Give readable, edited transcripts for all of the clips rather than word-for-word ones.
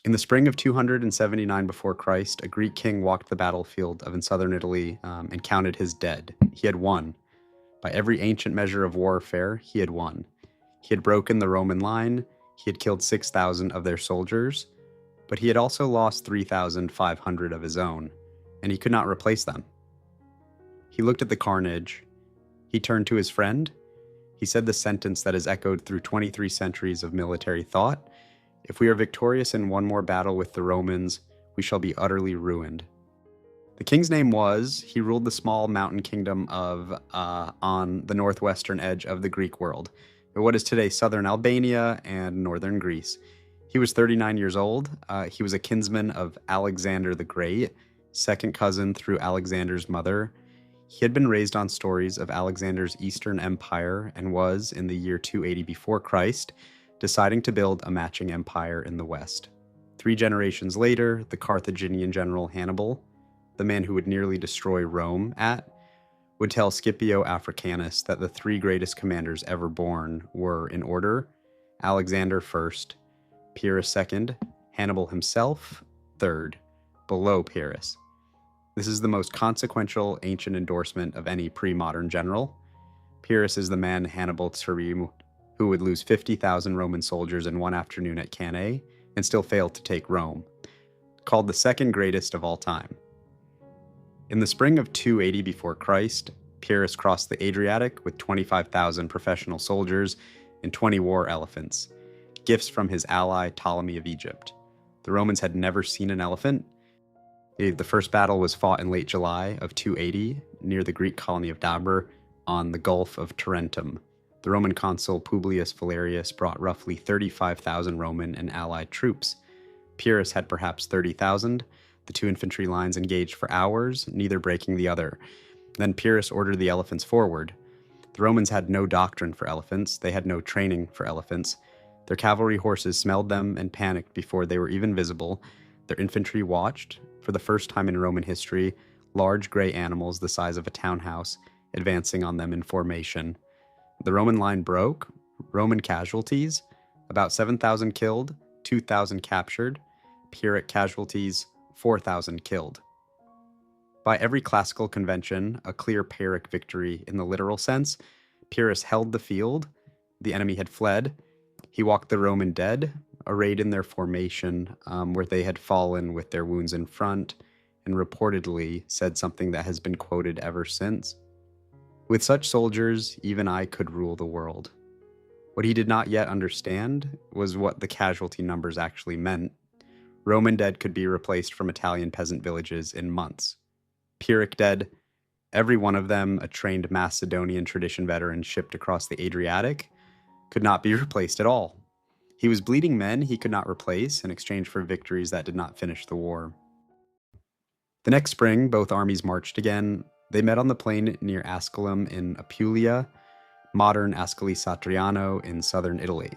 In the spring of 279 before Christ, a Greek king walked the battlefield in southern Italy and counted his dead. He had won. By every ancient measure of warfare, he had won. He had broken the Roman line, he had killed 6,000 of their soldiers, but he had also lost 3,500 of his own, and he could not replace them. He looked at the carnage. He turned to his friend. He said the sentence that has echoed through 23 centuries of military thought: if we are victorious in one more battle with the Romans, we shall be utterly ruined. The king's name he ruled the small mountain kingdom of on the northwestern edge of the Greek world, what is today southern Albania and northern Greece. He was 39 years old. He was a kinsman of Alexander the Great, second cousin through Alexander's mother. He had been raised on stories of Alexander's Eastern Empire and was, in the year 280 before Christ, deciding to build a matching empire in the West. 3 generations later, the Carthaginian general Hannibal, the man who would nearly destroy Rome would tell Scipio Africanus that the 3 greatest commanders ever born were, in order, Alexander first, Pyrrhus second, Hannibal himself third, below Pyrrhus. This is the most consequential ancient endorsement of any pre-modern general. Pyrrhus is the man Hannibal Tsarim, who would lose 50,000 Roman soldiers in one afternoon at Cannae and still fail to take Rome, called the second greatest of all time. In the spring of 280 before Christ, Pyrrhus crossed the Adriatic with 25,000 professional soldiers and 20 war elephants, gifts from his ally Ptolemy of Egypt. The Romans had never seen an elephant. The first battle was fought in late July of 280 near the Greek colony of Dabr on the Gulf of Tarentum. The Roman consul Publius Valerius brought roughly 35,000 Roman and allied troops. Pyrrhus had perhaps 30,000. The 2 infantry lines engaged for hours, neither breaking the other. Then Pyrrhus ordered the elephants forward. The Romans had no doctrine for elephants. They had no training for elephants. Their cavalry horses smelled them and panicked before they were even visible. Their infantry watched, for the first time in Roman history, large gray animals the size of a townhouse advancing on them in formation. The Roman line broke. Roman casualties: about 7,000 killed, 2,000 captured. Pyrrhic casualties: 4,000 killed. By every classical convention, a clear Pyrrhic victory in the literal sense. Pyrrhus held the field. The enemy had fled. He walked the Roman dead, arrayed in their formation, where they had fallen with their wounds in front, and reportedly said something that has been quoted ever since: "With such soldiers, even I could rule the world." What he did not yet understand was what the casualty numbers actually meant. Roman dead could be replaced from Italian peasant villages in months. Pyrrhic dead, every one of them a trained Macedonian tradition veteran shipped across the Adriatic, could not be replaced at all. He was bleeding men he could not replace in exchange for victories that did not finish the war. The next spring, both armies marched again. They met on the plain near Asculum in Apulia, modern Ascoli Satriano in southern Italy.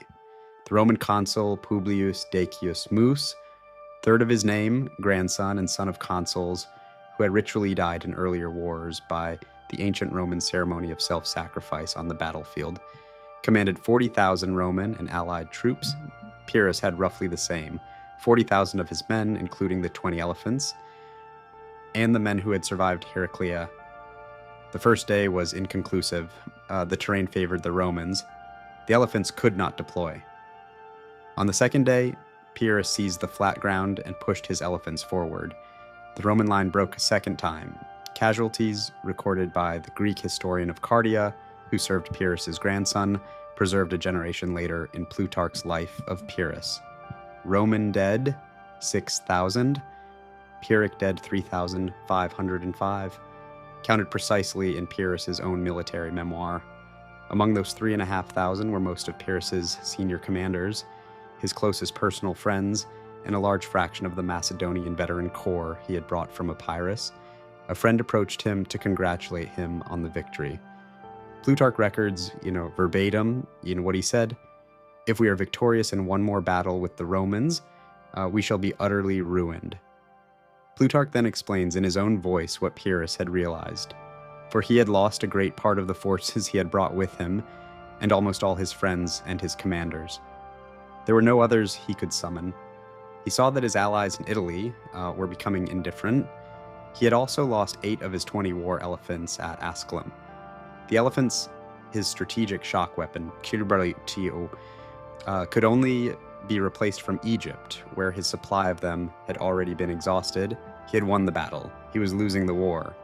The Roman consul Publius Decius Mus, third of his name, grandson and son of consuls, who had ritually died in earlier wars by the ancient Roman ceremony of self-sacrifice on the battlefield, commanded 40,000 Roman and allied troops. Pyrrhus had roughly the same, 40,000 of his men, including the 20 elephants, and the men who had survived Heraclea. The first day was inconclusive. The terrain favored the Romans. The elephants could not deploy. On the second day, Pyrrhus seized the flat ground and pushed his elephants forward. The Roman line broke a second time. Casualties, recorded by the Greek historian of Cardia, who served Pyrrhus's grandson, preserved a generation later in Plutarch's Life of Pyrrhus. Roman dead, 6,000. Pyrrhic dead, 3,505. Counted precisely in Pyrrhus's own military memoir. Among those 3,500 were most of Pyrrhus's senior commanders, his closest personal friends, and a large fraction of the Macedonian veteran corps he had brought from Epirus. A friend approached him to congratulate him on the victory. Plutarch records, verbatim, what he said: "If we are victorious in one more battle with the Romans, we shall be utterly ruined." Plutarch then explains in his own voice what Pyrrhus had realized. For he had lost a great part of the forces he had brought with him, and almost all his friends and his commanders. There were no others he could summon. He saw that his allies in Italy were becoming indifferent. He had also lost 8 of his 20 war elephants at Asculum. The elephants, his strategic shock weapon, could only be replaced from Egypt, where his supply of them had already been exhausted. He had won the battle. He was losing the war.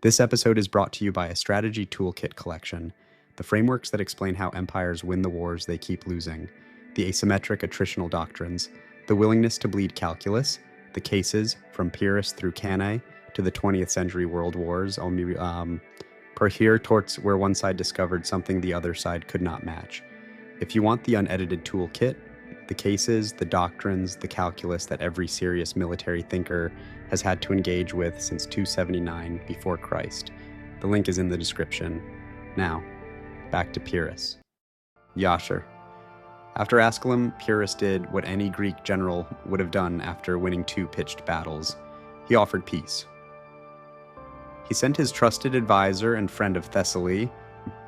This episode is brought to you by a strategy toolkit collection, the frameworks that explain how empires win the wars they keep losing, the asymmetric attritional doctrines, the willingness to bleed calculus, the cases from Pyrrhus through Cannae to the 20th century world wars, where one side discovered something the other side could not match. If you want the unedited toolkit, the cases, the doctrines, the calculus that every serious military thinker has had to engage with since 279 before Christ, the link is in the description. Now, back to Pyrrhus. Yasher. After Asculum, Pyrrhus did what any Greek general would have done after winning 2 pitched battles. He offered peace. He sent his trusted advisor and friend of Thessaly,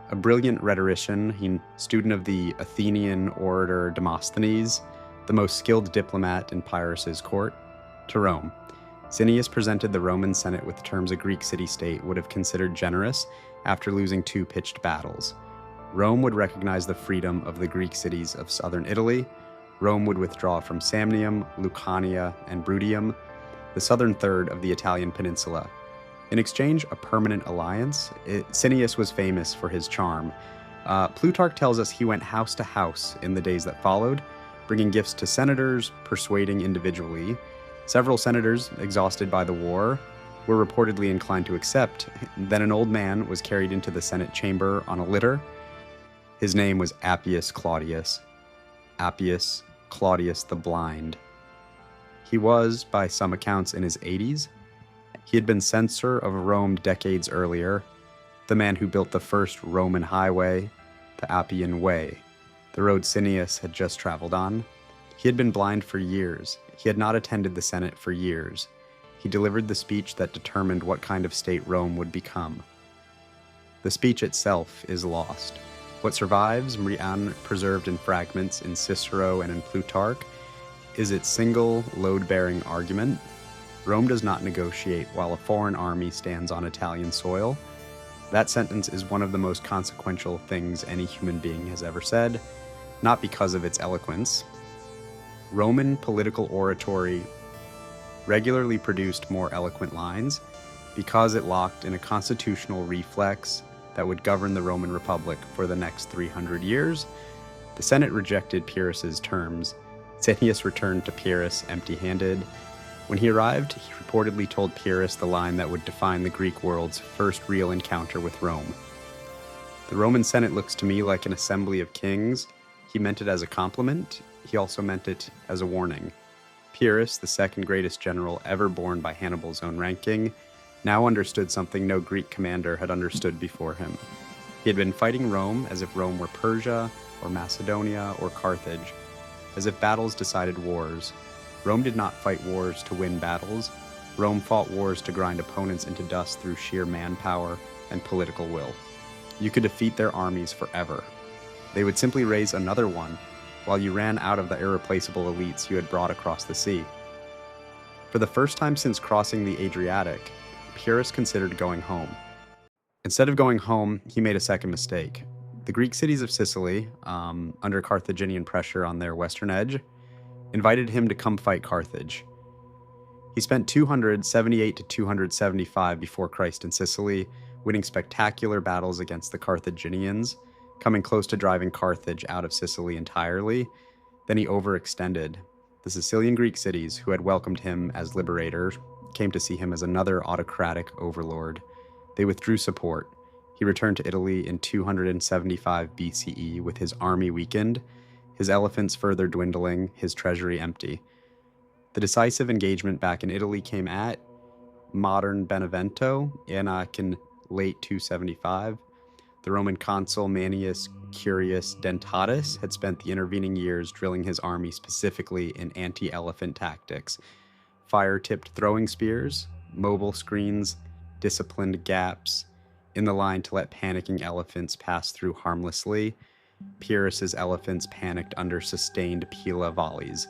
a brilliant rhetorician, student of the Athenian orator Demosthenes, the most skilled diplomat in Pyrrhus's court, to Rome. Cineas presented the Roman Senate with terms a Greek city-state would have considered generous after losing 2 pitched battles. Rome would recognize the freedom of the Greek cities of southern Italy. Rome would withdraw from Samnium, Lucania, and Bruttium, the southern third of the Italian peninsula. In exchange, a permanent alliance. Cineas was famous for his charm. Plutarch tells us he went house to house in the days that followed, bringing gifts to senators, persuading individually. Several senators, exhausted by the war, were reportedly inclined to accept. Then an old man was carried into the Senate chamber on a litter. His name was Appius Claudius the Blind. He was, by some accounts, in his 80s. He had been censor of Rome decades earlier, the man who built the first Roman highway, the Appian Way, the road Cineas had just traveled on. He had been blind for years. He had not attended the Senate for years. He delivered the speech that determined what kind of state Rome would become. The speech itself is lost. What survives, preserved in fragments in Cicero and in Plutarch, is its single load-bearing argument. Rome does not negotiate while a foreign army stands on Italian soil. That sentence is one of the most consequential things any human being has ever said, not because of its eloquence. Roman political oratory regularly produced more eloquent lines because it locked in a constitutional reflex that would govern the Roman Republic for the next 300 years. The Senate rejected Pyrrhus's terms. Cineas returned to Pyrrhus empty-handed. When he arrived, he reportedly told Pyrrhus the line that would define the Greek world's first real encounter with Rome. The Roman Senate looks to me like an assembly of kings. He meant it as a compliment. He also meant it as a warning. Pyrrhus, the second greatest general ever born by Hannibal's own ranking, now understood something no Greek commander had understood before him. He had been fighting Rome as if Rome were Persia, or Macedonia, or Carthage, as if battles decided wars. Rome did not fight wars to win battles. Rome fought wars to grind opponents into dust through sheer manpower and political will. You could defeat their armies forever. They would simply raise another one while you ran out of the irreplaceable elites you had brought across the sea. For the first time since crossing the Adriatic, Pyrrhus considered going home. Instead of going home, he made a second mistake. The Greek cities of Sicily, under Carthaginian pressure on their western edge, invited him to come fight Carthage. He spent 278 to 275 before Christ in Sicily, winning spectacular battles against the Carthaginians, coming close to driving Carthage out of Sicily entirely. Then he overextended. The Sicilian Greek cities, who had welcomed him as liberator, came to see him as another autocratic overlord. They withdrew support. He returned to Italy in 275 BCE with his army weakened, his elephants further dwindling, his treasury empty. The decisive engagement back in Italy came at modern Benevento in late 275. The Roman consul Manius Curius Dentatus had spent the intervening years drilling his army specifically in anti-elephant tactics: fire-tipped throwing spears, mobile screens, disciplined gaps in the line to let panicking elephants pass through harmlessly. Pyrrhus's elephants panicked under sustained Pila volleys.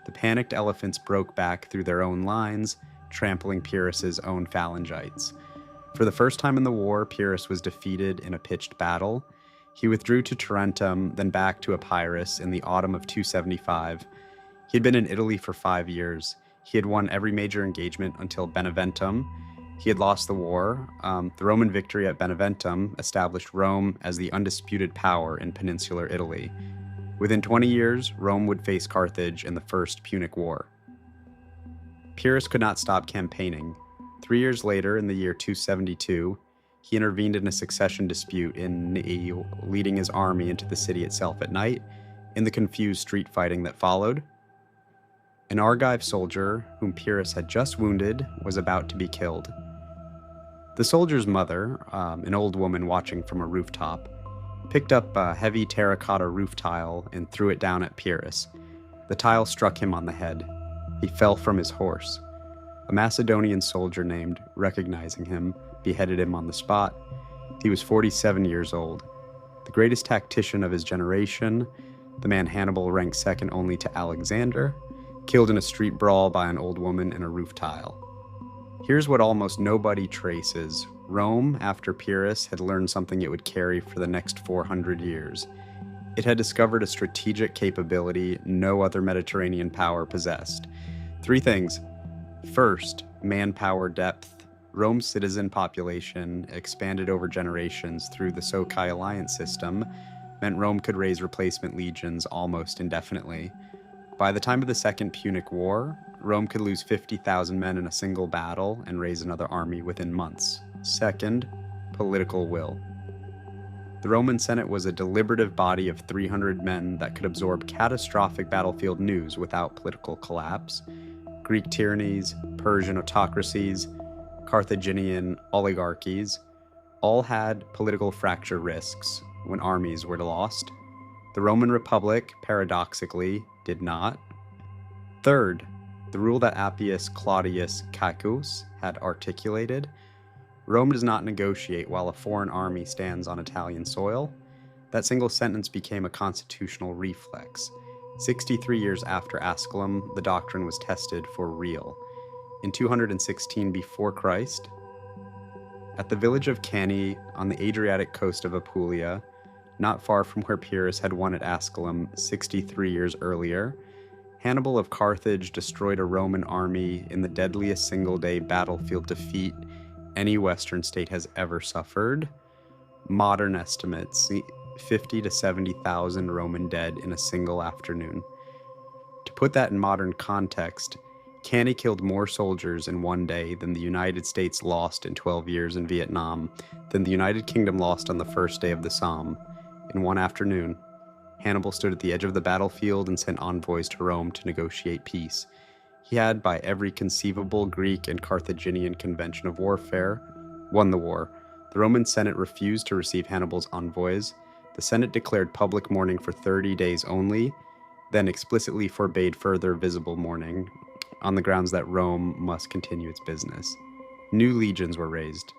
The panicked elephants broke back through their own lines, trampling Pyrrhus's own phalangites. For the first time in the war, Pyrrhus was defeated in a pitched battle. He withdrew to Tarentum, then back to Epirus in the autumn of 275. He had been in Italy for 5 years. He had won every major engagement until Beneventum. He had lost the war. The Roman victory at Beneventum established Rome as the undisputed power in peninsular Italy. Within 20 years, Rome would face Carthage in the First Punic War. Pyrrhus could not stop campaigning. 3 years later, in the year 272, he intervened in a succession dispute in Nii, leading his army into the city itself at night in the confused street fighting that followed. An Argive soldier, whom Pyrrhus had just wounded, was about to be killed. The soldier's mother, an old woman watching from a rooftop, picked up a heavy terracotta roof tile and threw it down at Pyrrhus. The tile struck him on the head. He fell from his horse. A Macedonian soldier named, recognizing him, beheaded him on the spot. He was 47 years old. The greatest tactician of his generation, the man Hannibal ranked second only to Alexander, killed in a street brawl by an old woman in a roof tile. Here's what almost nobody traces. Rome, after Pyrrhus, had learned something it would carry for the next 400 years. It had discovered a strategic capability no other Mediterranean power possessed. 3 things. First, manpower depth. Rome's citizen population, expanded over generations through the Sokai alliance system, meant Rome could raise replacement legions almost indefinitely. By the time of the Second Punic War, Rome could lose 50,000 men in a single battle and raise another army within months. Second, political will. The Roman Senate was a deliberative body of 300 men that could absorb catastrophic battlefield news without political collapse. Greek tyrannies, Persian autocracies, Carthaginian oligarchies all had political fracture risks when armies were lost. The Roman Republic, paradoxically, did not. Third, the rule that Appius Claudius Caecus had articulated: Rome does not negotiate while a foreign army stands on Italian soil. That single sentence became a constitutional reflex. 63 years after Asculum, the doctrine was tested for real. In 216 before Christ, at the village of Cani on the Adriatic coast of Apulia, not far from where Pyrrhus had won at Asculum 63 years earlier, Hannibal of Carthage destroyed a Roman army in the deadliest single-day battlefield defeat any Western state has ever suffered. Modern estimates, 50 to 70,000 Roman dead in a single afternoon. To put that in modern context, Cani killed more soldiers in one day than the United States lost in 12 years in Vietnam, than the United Kingdom lost on the first day of the Somme. In one afternoon, Hannibal stood at the edge of the battlefield and sent envoys to Rome to negotiate peace. He had, by every conceivable Greek and Carthaginian convention of warfare, won the war. The Roman Senate refused to receive Hannibal's envoys. The Senate declared public mourning for 30 days only, then explicitly forbade further visible mourning, on the grounds that Rome must continue its business. New legions were raised.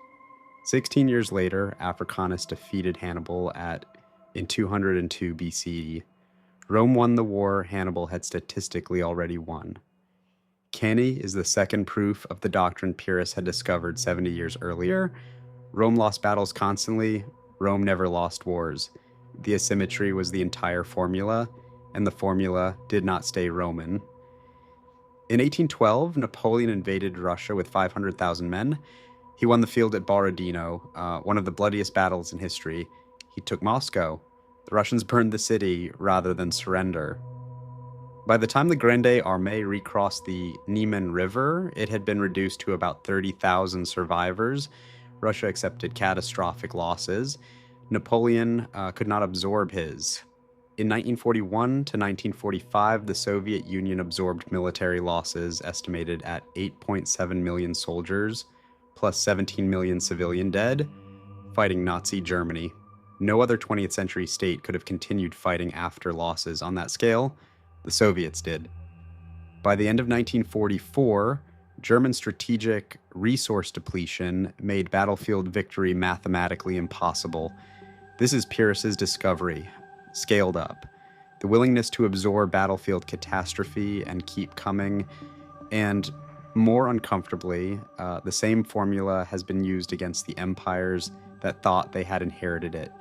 16 years later, Africanus defeated Hannibal in 202 BCE. Rome won the war Hannibal had statistically already won. Cani is the second proof of the doctrine Pyrrhus had discovered 70 years earlier. Rome lost battles constantly. Rome never lost wars. The asymmetry was the entire formula, and the formula did not stay Roman. In 1812, Napoleon invaded Russia with 500,000 men. He won the field at Borodino, one of the bloodiest battles in history. He took Moscow. The Russians burned the city rather than surrender. By the time the Grande Armée recrossed the Niemen River, it had been reduced to about 30,000 survivors. Russia accepted catastrophic losses. Napoleon could not absorb his. In 1941 to 1945, the Soviet Union absorbed military losses estimated at 8.7 million soldiers, plus 17 million civilian dead, fighting Nazi Germany. No other 20th century state could have continued fighting after losses on that scale. The Soviets did. By the end of 1944, German strategic resource depletion made battlefield victory mathematically impossible. This is Pyrrhus's discovery, scaled up. The willingness to absorb battlefield catastrophe and keep coming, and more uncomfortably, the same formula has been used against the empires that thought they had inherited it.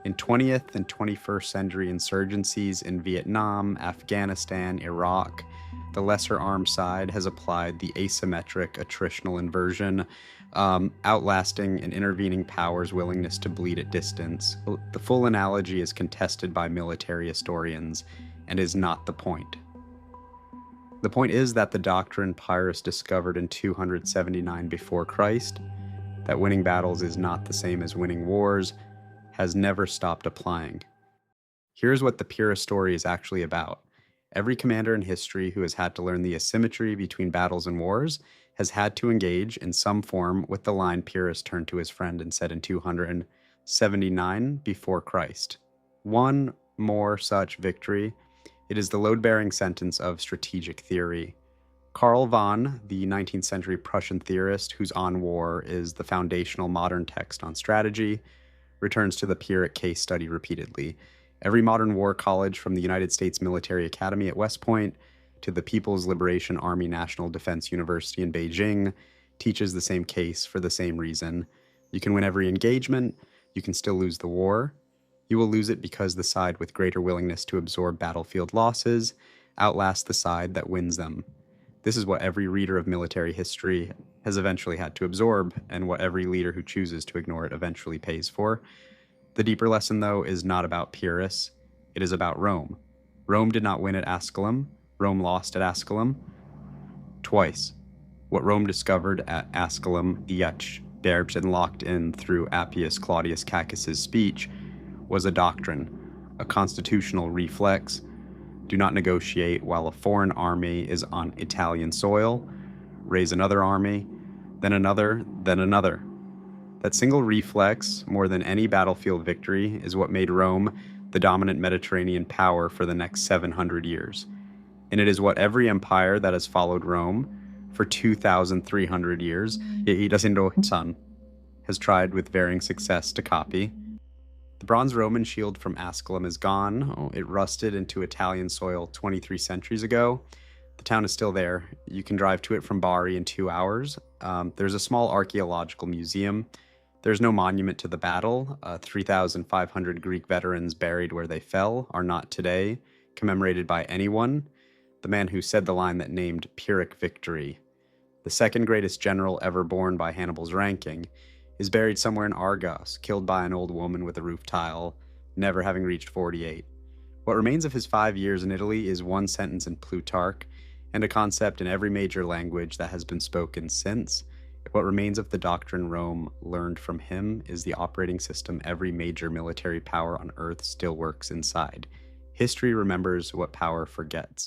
In 20th and 21st century insurgencies in Vietnam, Afghanistan, Iraq, the lesser armed side has applied the asymmetric attritional inversion, outlasting an intervening power's willingness to bleed at distance. The full analogy is contested by military historians and is not the point. The point is that the doctrine Pyrrhus discovered in 279 before Christ, that winning battles is not the same as winning wars, has never stopped applying. Here's what the Pyrrhus story is actually about. Every commander in history who has had to learn the asymmetry between battles and wars has had to engage in some form with the line Pyrrhus turned to his friend and said in 279 before Christ. One more such victory. It is the load-bearing sentence of strategic theory. Karl Vaughan, the 19th century Prussian theorist whose On War is the foundational modern text on strategy, returns to the Pyrrhic case study repeatedly. Every modern war college, from the United States Military Academy at West Point to the People's Liberation Army National Defense University in Beijing, teaches the same case for the same reason. You can win every engagement, you can still lose the war. You will lose it because the side with greater willingness to absorb battlefield losses outlasts the side that wins them. This is what every reader of military history has eventually had to absorb, and what every leader who chooses to ignore it eventually pays for. The deeper lesson, though, is not about Pyrrhus. It is about Rome. Rome did not win at Asculum. Rome lost at Asculum twice. What Rome discovered at Asculum, bearbed and locked in through Appius Claudius Caecus' speech, was a doctrine, a constitutional reflex. Do not negotiate while a foreign army is on Italian soil. Raise another army, then another, then another. That single reflex, more than any battlefield victory, is what made Rome the dominant Mediterranean power for the next 700 years. And it is what every empire that has followed Rome for 2,300 years, has tried with varying success to copy. The bronze Roman shield from Asculum is gone. It rusted into Italian soil 23 centuries ago. The town is still there. You can drive to it from Bari in 2 hours. There's a small archaeological museum. There's no monument to the battle. 3,500 Greek veterans buried where they fell are not today commemorated by anyone. The man who said the line that named Pyrrhic victory, the second greatest general ever born by Hannibal's ranking, is buried somewhere in Argos, killed by an old woman with a roof tile, never having reached 48. What remains of his 5 years in Italy is one sentence in Plutarch, and a concept in every major language that has been spoken since. What remains of the doctrine Rome learned from him is the operating system every major military power on Earth still works inside. History remembers what power forgets.